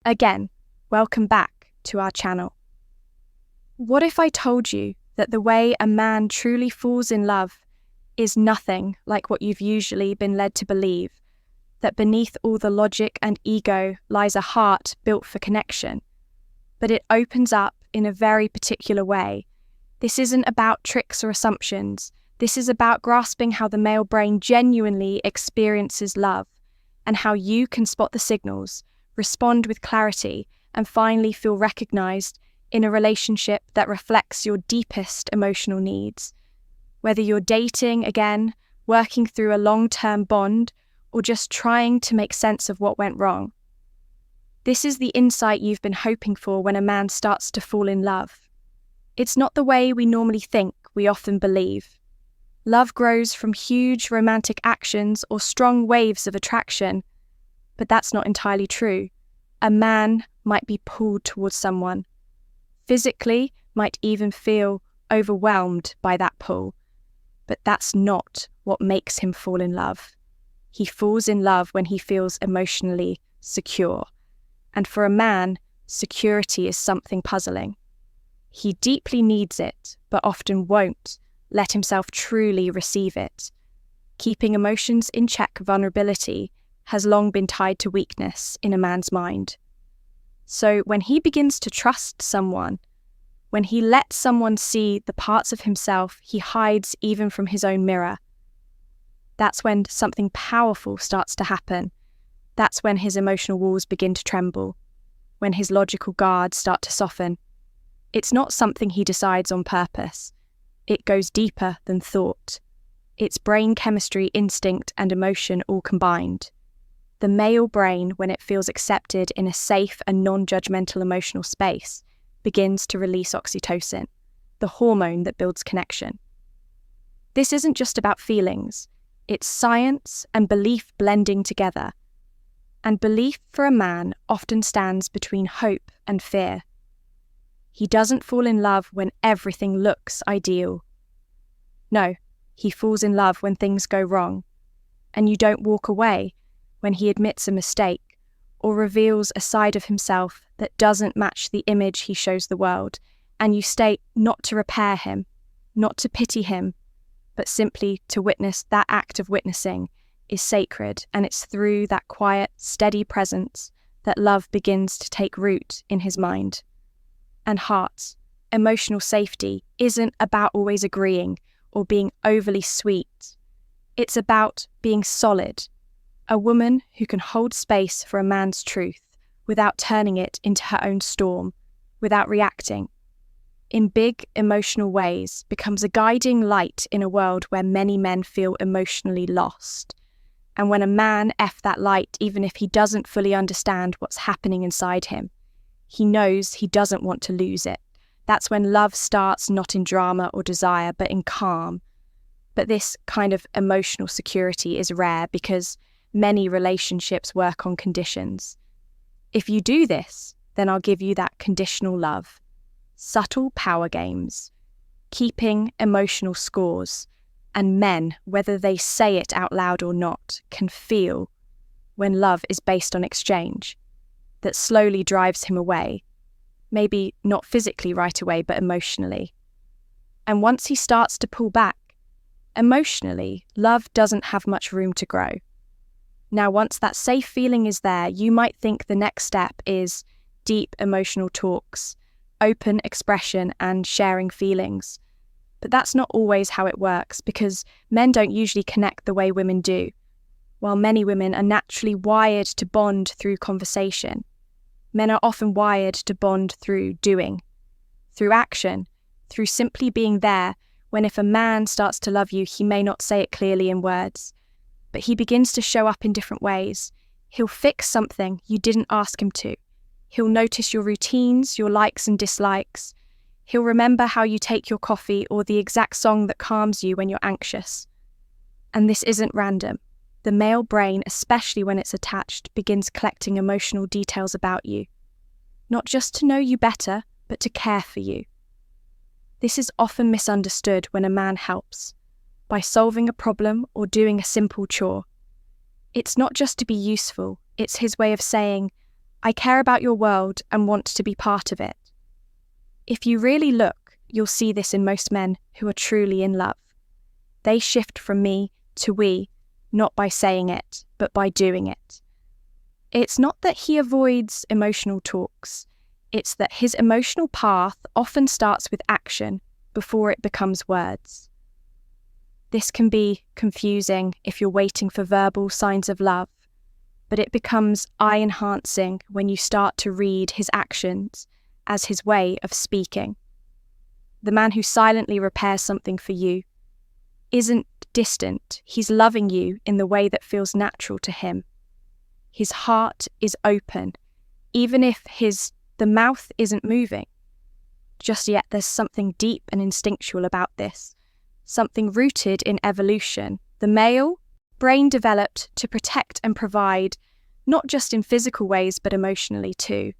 Again, welcome back to our channel. What if I told you that the way a man truly falls in love is nothing like what you've usually been led to believe, that beneath all the logic and ego lies a heart built for connection, but it opens up in a very particular way. This isn't about tricks or assumptions. This is about grasping how the male brain genuinely experiences love and how you can spot the signals, respond with clarity, and finally feel recognized in a relationship that reflects your deepest emotional needs. Whether you're dating again, working through a long-term bond, or just trying to make sense of what went wrong. This is the insight you've been hoping for when a man starts to fall in love. It's not the way we normally think, we often believe. Love grows from huge romantic actions or strong waves of attraction, but that's not entirely true. A man might be pulled towards someone. Physically, might even feel overwhelmed by that pull. But that's not what makes him fall in love. He falls in love when he feels emotionally secure. And for a man, security is something puzzling. He deeply needs it, but often won't let himself truly receive it. Keeping emotions in check, vulnerability, has long been tied to weakness in a man's mind. So when he begins to trust someone, when he lets someone see the parts of himself he hides even from his own mirror, that's when something powerful starts to happen. That's when his emotional walls begin to tremble, when his logical guards start to soften. It's not something he decides on purpose. It goes deeper than thought. It's brain chemistry, instinct, and emotion all combined. The male brain, when it feels accepted in a safe and non-judgmental emotional space, begins to release oxytocin, the hormone that builds connection. This isn't just about feelings. It's science and belief blending together. And belief for a man often stands between hope and fear. He doesn't fall in love when everything looks ideal. No, he falls in love when things go wrong. And you don't walk away when he admits a mistake or reveals a side of himself that doesn't match the image he shows the world, and you stay not to repair him, not to pity him, but simply to witness. That act of witnessing is sacred, and it's through that quiet, steady presence that love begins to take root in his mind and heart. Emotional safety isn't about always agreeing or being overly sweet. It's about being solid. A woman who can hold space for a man's truth without turning it into her own storm, without reacting, in big emotional ways, becomes a guiding light in a world where many men feel emotionally lost. And when a man that light, even if he doesn't fully understand what's happening inside him, he knows he doesn't want to lose it. That's when love starts, not in drama or desire, but in calm. But this kind of emotional security is rare because many relationships work on conditions. If you do this, then I'll give you that conditional love. Subtle power games, keeping emotional scores, and men, whether they say it out loud or not, can feel when love is based on exchange, that slowly drives him away, maybe not physically right away, but emotionally. And once he starts to pull back, emotionally, love doesn't have much room to grow. Now, once that safe feeling is there, you might think the next step is deep emotional talks, open expression, and sharing feelings. But that's not always how it works, because men don't usually connect the way women do. While many women are naturally wired to bond through conversation, men are often wired to bond through doing, through action, through simply being there, when if a man starts to love you, he may not say it clearly in words, but he begins to show up in different ways. He'll fix something you didn't ask him to. He'll notice your routines, your likes and dislikes. He'll remember how you take your coffee or the exact song that calms you when you're anxious. And this isn't random. The male brain, especially when it's attached, begins collecting emotional details about you. Not just to know you better, but to care for you. This is often misunderstood when a man helps, by solving a problem or doing a simple chore. It's not just to be useful, it's his way of saying, I care about your world and want to be part of it. If you really look, you'll see this in most men who are truly in love. They shift from me to we, not by saying it, but by doing it. It's not that he avoids emotional talks. It's that his emotional path often starts with action before it becomes words. This can be confusing if you're waiting for verbal signs of love, but it becomes eye-enhancing when you start to read his actions as his way of speaking. The man who silently repairs something for you isn't distant. He's loving you in the way that feels natural to him. His heart is open, even if the mouth isn't moving. Just yet there's something deep and instinctual about this, something rooted in evolution. The male brain developed to protect and provide, not just in physical ways, but emotionally too.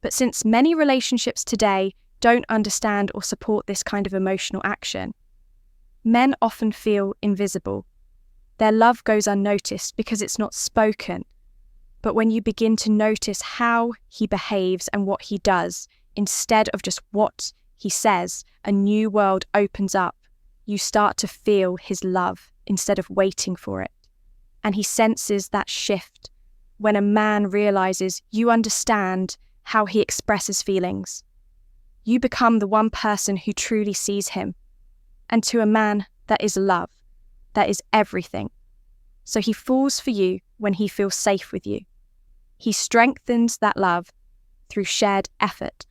But since many relationships today don't understand or support this kind of emotional action, men often feel invisible. Their love goes unnoticed because it's not spoken. But when you begin to notice how he behaves and what he does, instead of just what he says, a new world opens up. You start to feel his love instead of waiting for it. And he senses that shift when a man realizes you understand how he expresses feelings. You become the one person who truly sees him. And to a man, that is love. That is everything. So he falls for you when he feels safe with you. He strengthens that love through shared effort,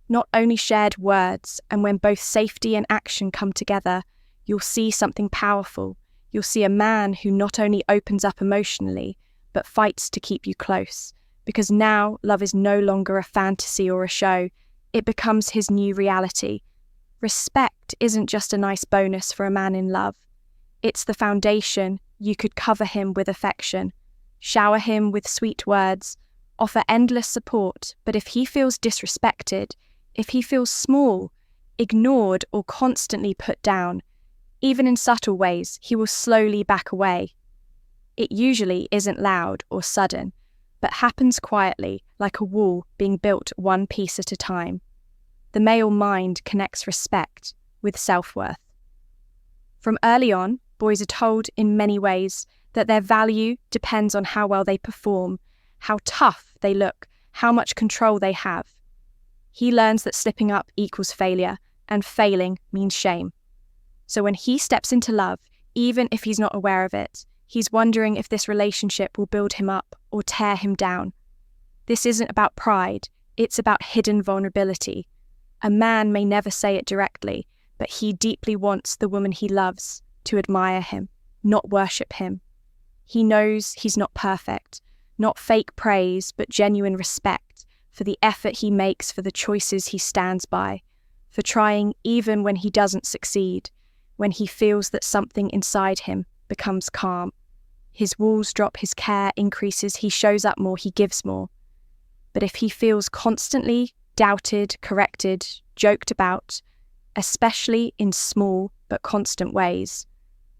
not only shared words. And when both safety and action come together, you'll see something powerful. You'll see a man who not only opens up emotionally, but fights to keep you close. Because now love is no longer a fantasy or a show. It becomes his new reality. Respect isn't just a nice bonus for a man in love. It's the foundation. You could cover him with affection, shower him with sweet words, offer endless support, but if he feels disrespected, if he feels small, ignored, or constantly put down, even in subtle ways, he will slowly back away. It usually isn't loud or sudden, but happens quietly, like a wall being built one piece at a time. The male mind connects respect with self-worth. From early on, boys are told in many ways that their value depends on how well they perform, how tough they look, how much control they have. He learns that slipping up equals failure, and failing means shame. So when he steps into love, even if he's not aware of it, he's wondering if this relationship will build him up or tear him down. This isn't about pride, it's about hidden vulnerability. A man may never say it directly, but he deeply wants the woman he loves to admire him, not worship him. He knows he's not perfect, not fake praise, but genuine respect for the effort he makes, for the choices he stands by, for trying even when he doesn't succeed, when he feels that something inside him becomes calm. His walls drop, his care increases, he shows up more, he gives more. But if he feels constantly doubted, corrected, joked about, especially in small but constant ways,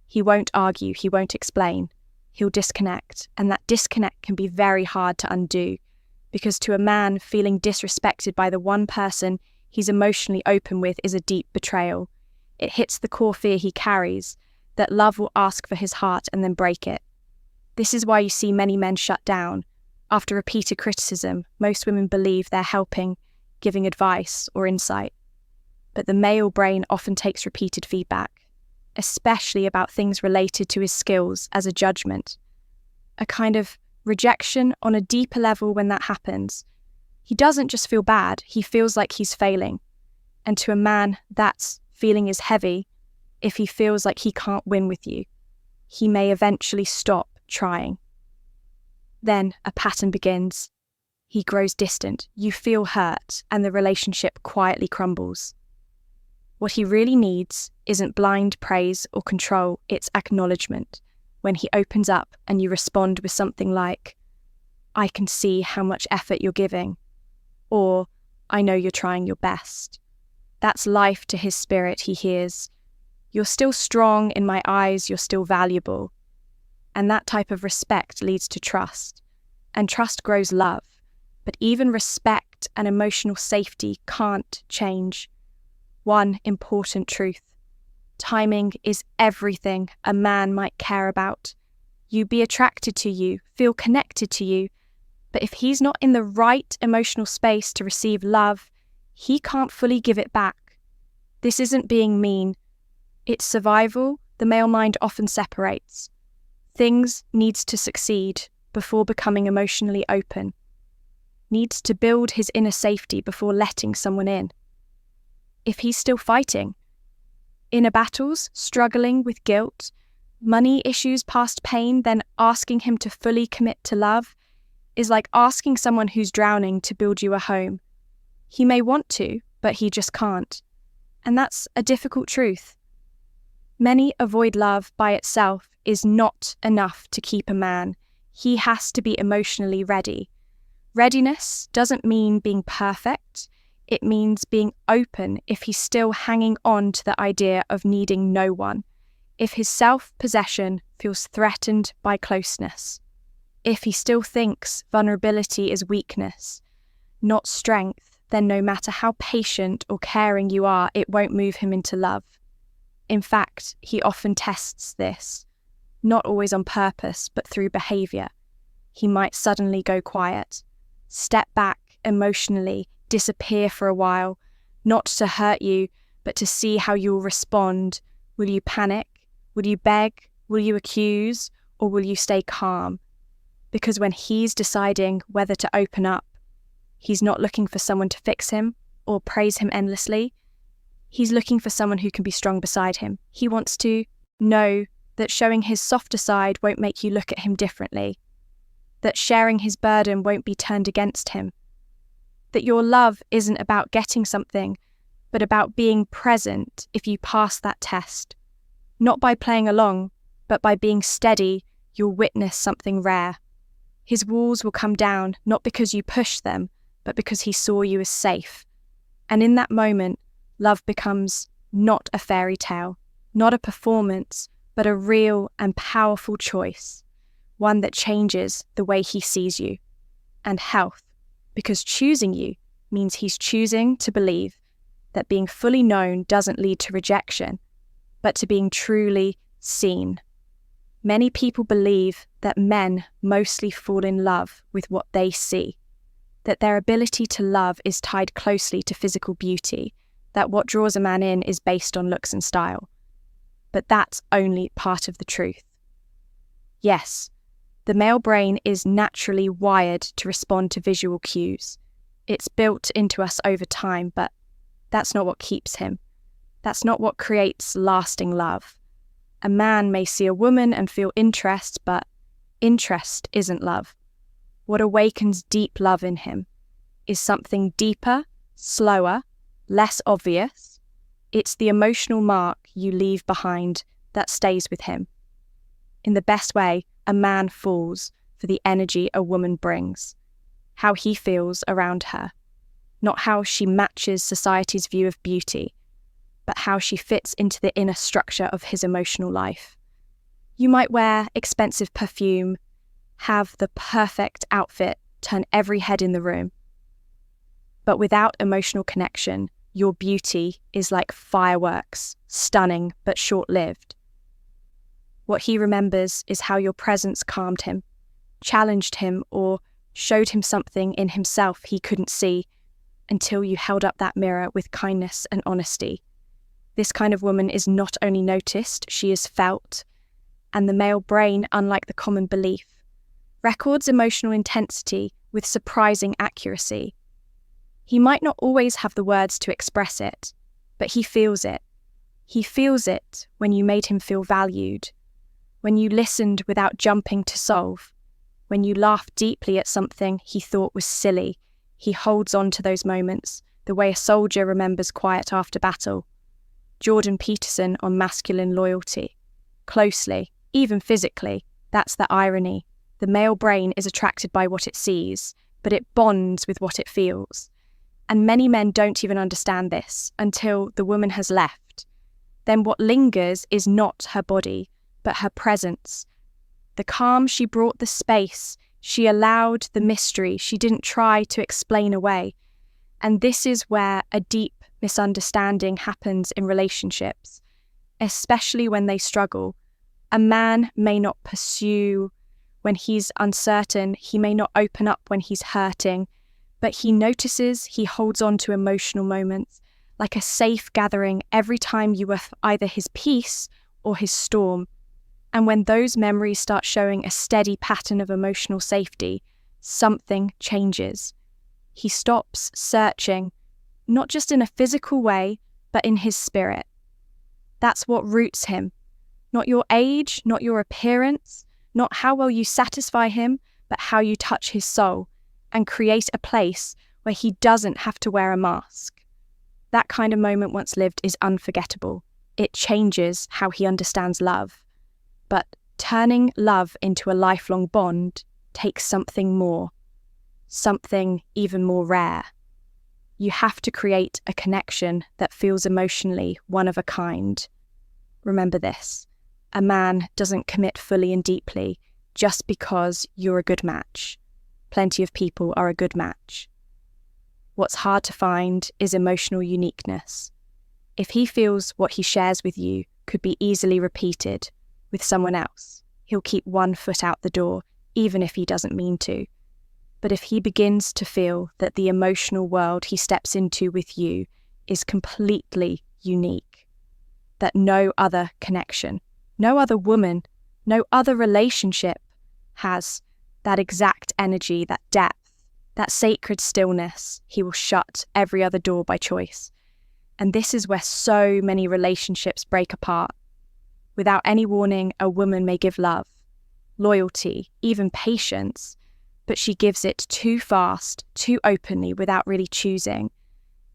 he won't argue, he won't explain. He'll disconnect, and that disconnect can be very hard to undo, because to a man, feeling disrespected by the one person he's emotionally open with is a deep betrayal. It hits the core fear he carries, that love will ask for his heart and then break it. This is why you see many men shut down. After repeated criticism, most women believe they're helping, giving advice or insight. But the male brain often takes repeated feedback, especially about things related to his skills, as a judgment. A kind of rejection on a deeper level. When that happens, he doesn't just feel bad, he feels like he's failing. And to a man, that feeling is heavy. If he feels like he can't win with you, he may eventually stop trying. Then a pattern begins. He grows distant, you feel hurt, and the relationship quietly crumbles. What he really needs isn't blind praise or control, it's acknowledgement. When he opens up and you respond with something like, "I can see how much effort you're giving," or "I know you're trying your best." That's life to his spirit. He hears, "You're still strong in my eyes, you're still valuable." And that type of respect leads to trust. And trust grows love. but even respect and emotional safety can't change. One important truth: timing is everything a man might care about. You be attracted to you, feel connected to you, but if he's not in the right emotional space to receive love, he can't fully give it back. This isn't being mean. It's survival. The male mind often separates. Things needs to succeed before becoming emotionally open. Needs to build his inner safety before letting someone in. If he's still fighting, inner battles, struggling with guilt, money issues, past pain, then asking him to fully commit to love is like asking someone who's drowning to build you a home. He may want to, but he just can't. And that's a difficult truth. Many avoid love by itself is not enough to keep a man. He has to be emotionally ready. Readiness doesn't mean being perfect. It means being open if he's still hanging on to the idea of needing no one. If his self-possession feels threatened by closeness. If he still thinks vulnerability is weakness, not strength, then no matter how patient or caring you are, it won't move him into love. In fact, he often tests this, not always on purpose, but through behaviour. He might suddenly go quiet, step back emotionally, disappear for a while, not to hurt you, but to see how you'll respond. Will you panic? Will you beg? Will you accuse? Or will you stay calm? Because when he's deciding whether to open up, he's not looking for someone to fix him or praise him endlessly. He's looking for someone who can be strong beside him. He wants to know that showing his softer side won't make you look at him differently, that sharing his burden won't be turned against him, that your love isn't about getting something, but about being present if you pass that test. Not by playing along, but by being steady, you'll witness something rare. His walls will come down, not because you pushed them, but because he saw you as safe. And in that moment, love becomes not a fairy tale, not a performance, but a real and powerful choice, one that changes the way he sees you. And health, because choosing you means he's choosing to believe that being fully known doesn't lead to rejection, but to being truly seen. Many people believe that men mostly fall in love with what they see, that their ability to love is tied closely to physical beauty, that what draws a man in is based on looks and style. But that's only part of the truth. Yes, the male brain is naturally wired to respond to visual cues. It's built into us over time, but that's not what keeps him. That's not what creates lasting love. A man may see a woman and feel interest, but interest isn't love. What awakens deep love in him is something deeper, slower, less obvious. It's the emotional mark you leave behind that stays with him. In the best way, a man falls for the energy a woman brings, how he feels around her, not how she matches society's view of beauty, but how she fits into the inner structure of his emotional life. You might wear expensive perfume, have the perfect outfit, turn every head in the room. But without emotional connection, your beauty is like fireworks, stunning but short-lived. What he remembers is how your presence calmed him, challenged him, or showed him something in himself he couldn't see until you held up that mirror with kindness and honesty. This kind of woman is not only noticed, she is felt, and the male brain, unlike the common belief, records emotional intensity with surprising accuracy. He might not always have the words to express it, but he feels it. He feels it when you made him feel valued, when you listened without jumping to solve, when you laughed deeply at something he thought was silly. He holds on to those moments, the way a soldier remembers quiet after battle. Jordan Peterson on masculine loyalty. Closely, even physically, that's the irony. The male brain is attracted by what it sees, but it bonds with what it feels. And many men don't even understand this until the woman has left. Then what lingers is not her body, but her presence. The calm she brought, the space She allowed the mystery. She didn't try to explain away. And this is where a deep misunderstanding happens in relationships, especially when they struggle. A man may not pursue when he's uncertain. He may not open up when he's hurting, but he notices, he holds on to emotional moments like a safe gathering every time you were either his peace or his storm. And when those memories start showing a steady pattern of emotional safety, something changes. He stops searching, not just in a physical way, but in his spirit. That's what roots him. Not your age, not your appearance, not how well you satisfy him, but how you touch his soul and create a place where he doesn't have to wear a mask. That kind of moment once lived is unforgettable. It changes how he understands love. But turning love into a lifelong bond takes something more, something even more rare. You have to create a connection that feels emotionally one of a kind. Remember this, a man doesn't commit fully and deeply just because you're a good match. Plenty of people are a good match. What's hard to find is emotional uniqueness. If he feels what he shares with you could be easily repeated with someone else, he'll keep one foot out the door, even if he doesn't mean to. But if he begins to feel that the emotional world he steps into with you is completely unique, that no other connection, no other woman, no other relationship has that exact energy, that depth, that sacred stillness, he will shut every other door by choice. And this is where so many relationships break apart. Without any warning, a woman may give love, loyalty, even patience, but she gives it too fast, too openly, without really choosing.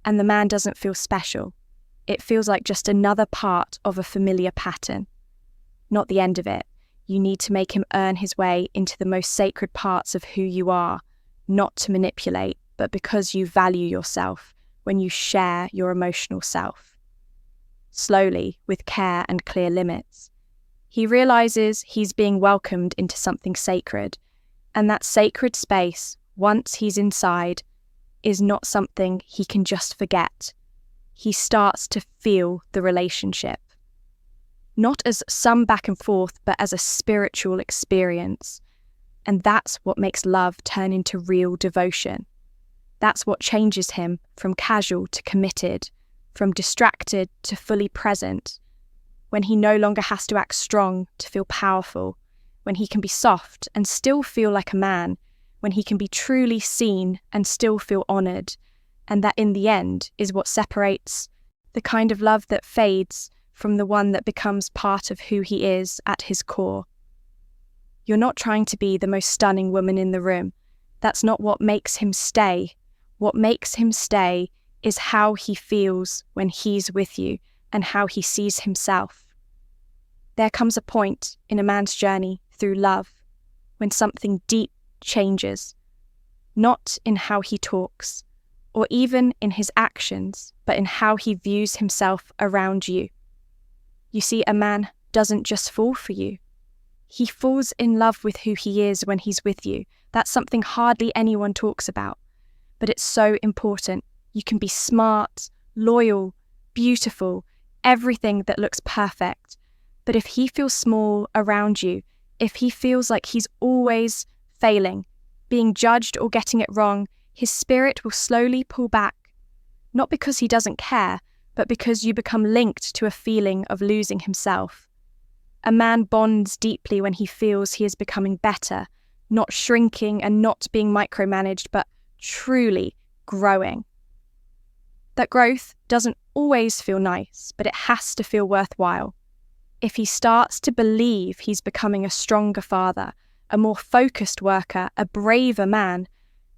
And the man doesn't feel special. It feels like just another part of a familiar pattern. Not the end of it. You need to make him earn his way into the most sacred parts of who you are, not to manipulate, but because you value yourself when you share your emotional self. Slowly, with care and clear limits, he realizes he's being welcomed into something sacred, and that sacred space, once he's inside, is not something he can just forget. He starts to feel the relationship. Not as some back and forth, but as a spiritual experience. And that's what makes love turn into real devotion. That's what changes him from casual to committed, from distracted to fully present, when he no longer has to act strong to feel powerful, when he can be soft and still feel like a man, when he can be truly seen and still feel honoured, and that in the end is what separates the kind of love that fades from the one that becomes part of who he is at his core. You're not trying to be the most stunning woman in the room. That's not what makes him stay. What makes him stay is how he feels when he's with you and how he sees himself. There comes a point in a man's journey through love when something deep changes, not in how he talks or even in his actions, but in how he views himself around you. You see, a man doesn't just fall for you. He falls in love with who he is when he's with you. That's something hardly anyone talks about, but it's so important. You can be smart, loyal, beautiful, everything that looks perfect. But if he feels small around you, if he feels like he's always failing, being judged or getting it wrong, his spirit will slowly pull back. Not because he doesn't care, but because you become linked to a feeling of losing himself. A man bonds deeply when he feels he is becoming better, not shrinking and not being micromanaged, but truly growing. That growth doesn't always feel nice, but it has to feel worthwhile. If he starts to believe he's becoming a stronger father, a more focused worker, a braver man,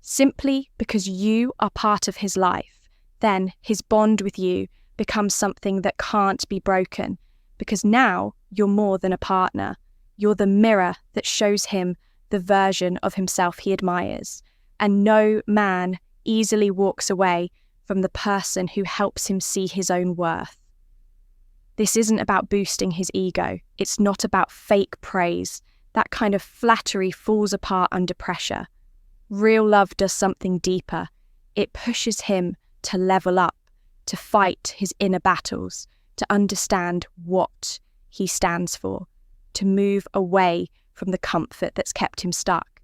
simply because you are part of his life, then his bond with you becomes something that can't be broken, because now you're more than a partner. You're the mirror that shows him the version of himself he admires, and no man easily walks away from the person who helps him see his own worth. This isn't about boosting his ego. It's not about fake praise. That kind of flattery falls apart under pressure. Real love does something deeper. It pushes him to level up, to fight his inner battles, to understand what he stands for, to move away from the comfort that's kept him stuck.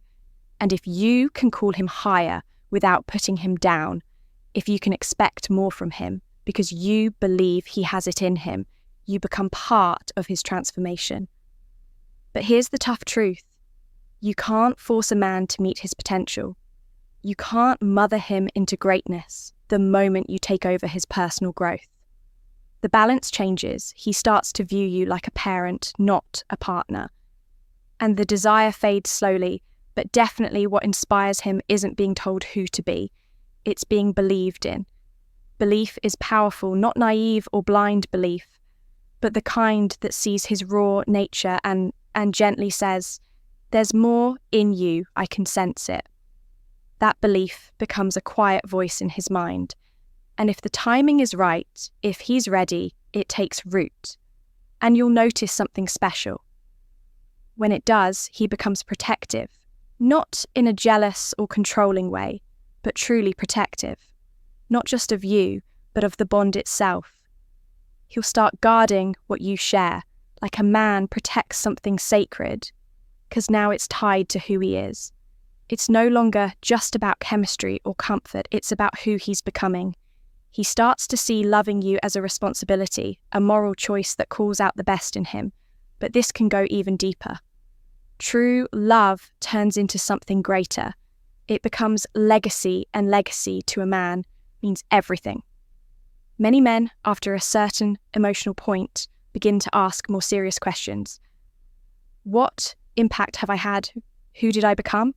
And if you can call him higher without putting him down, if you can expect more from him because you believe he has it in him, you become part of his transformation. But here's the tough truth. You can't force a man to meet his potential. You can't mother him into greatness the moment you take over his personal growth. The balance changes. He starts to view you like a parent, not a partner. And the desire fades slowly, but definitely what inspires him isn't being told who to be. It's being believed in. Belief is powerful, not naive or blind belief, but the kind that sees his raw nature and gently says, "There's more in you, I can sense it." That belief becomes a quiet voice in his mind. And if the timing is right, if he's ready, it takes root. And you'll notice something special. When it does, he becomes protective, not in a jealous or controlling way, but truly protective. Not just of you, but of the bond itself. He'll start guarding what you share, like a man protects something sacred, because now it's tied to who he is. It's no longer just about chemistry or comfort, it's about who he's becoming. He starts to see loving you as a responsibility, a moral choice that calls out the best in him. But this can go even deeper. True love turns into something greater. It becomes legacy, and legacy to a man means everything. Many men, after a certain emotional point, begin to ask more serious questions. What impact have I had? Who did I become?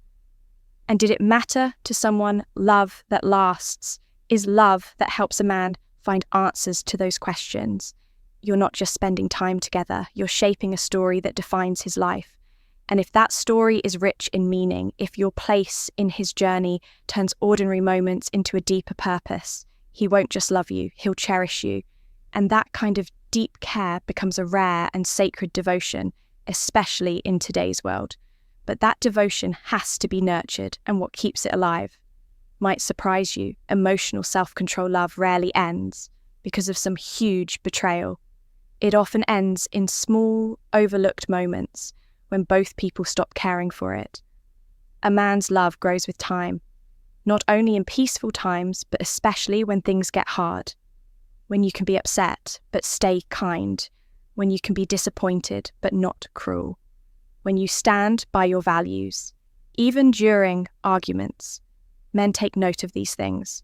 And did it matter to someone? Love that lasts is love that helps a man find answers to those questions. You're not just spending time together, you're shaping a story that defines his life. And if that story is rich in meaning, if your place in his journey turns ordinary moments into a deeper purpose, he won't just love you, he'll cherish you. And that kind of deep care becomes a rare and sacred devotion, especially in today's world. But that devotion has to be nurtured, and what keeps it alive might surprise you. Emotional self-control love rarely ends because of some huge betrayal. It often ends in small, overlooked moments when both people stop caring for it. A man's love grows with time, not only in peaceful times, but especially when things get hard. When you can be upset, but stay kind. When you can be disappointed, but not cruel. When you stand by your values, even during arguments. Men take note of these things.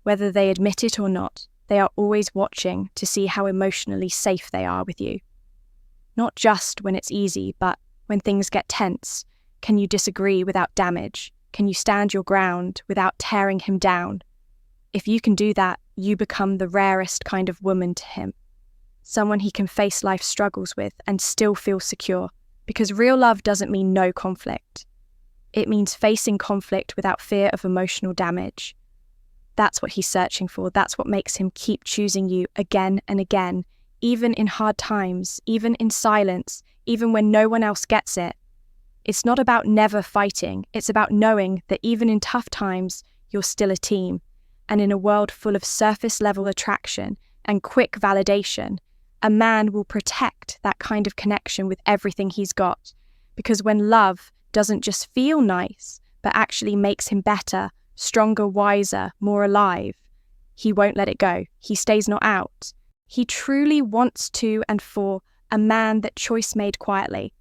Whether they admit it or not, they are always watching to see how emotionally safe they are with you. Not just when it's easy, but when things get tense. Can you disagree without damage? Can you stand your ground without tearing him down? If you can do that, you become the rarest kind of woman to him. Someone he can face life's struggles with and still feel secure. Because real love doesn't mean no conflict. It means facing conflict without fear of emotional damage. That's what he's searching for. That's what makes him keep choosing you again and again, even in hard times, even in silence, even when no one else gets it. It's not about never fighting. It's about knowing that even in tough times, you're still a team. And in a world full of surface-level attraction and quick validation, a man will protect that kind of connection with everything he's got. Because when love doesn't just feel nice, but actually makes him better, stronger, wiser, more alive, he won't let it go. He stays not out. He truly wants to and for a man that choice made quietly.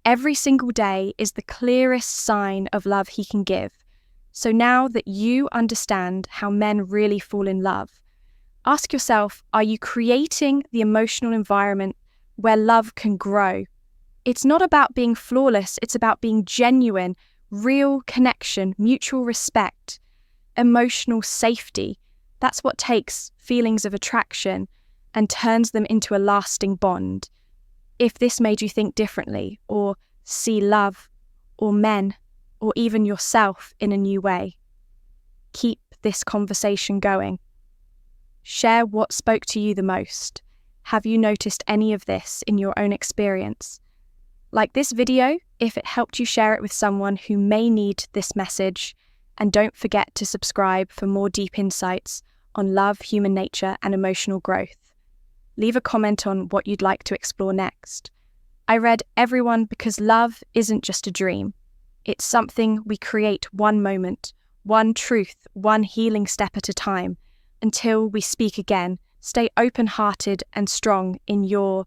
Every single day is the clearest sign of love he can give. So now that you understand how men really fall in love, ask yourself, are you creating the emotional environment where love can grow? It's not about being flawless, it's about being genuine, real connection, mutual respect, emotional safety. That's what takes feelings of attraction and turns them into a lasting bond. If this made you think differently, or see love, or men, or even yourself in a new way, keep this conversation going. Share what spoke to you the most. Have you noticed any of this in your own experience? Like this video if it helped you share it with someone who may need this message, and don't forget to subscribe for more deep insights on love, human nature, and emotional growth. Leave a comment on what you'd like to explore next. I read Everyone because love isn't just a dream. It's something we create one moment, one truth, one healing step at a time. Until we speak again, stay open-hearted and strong in your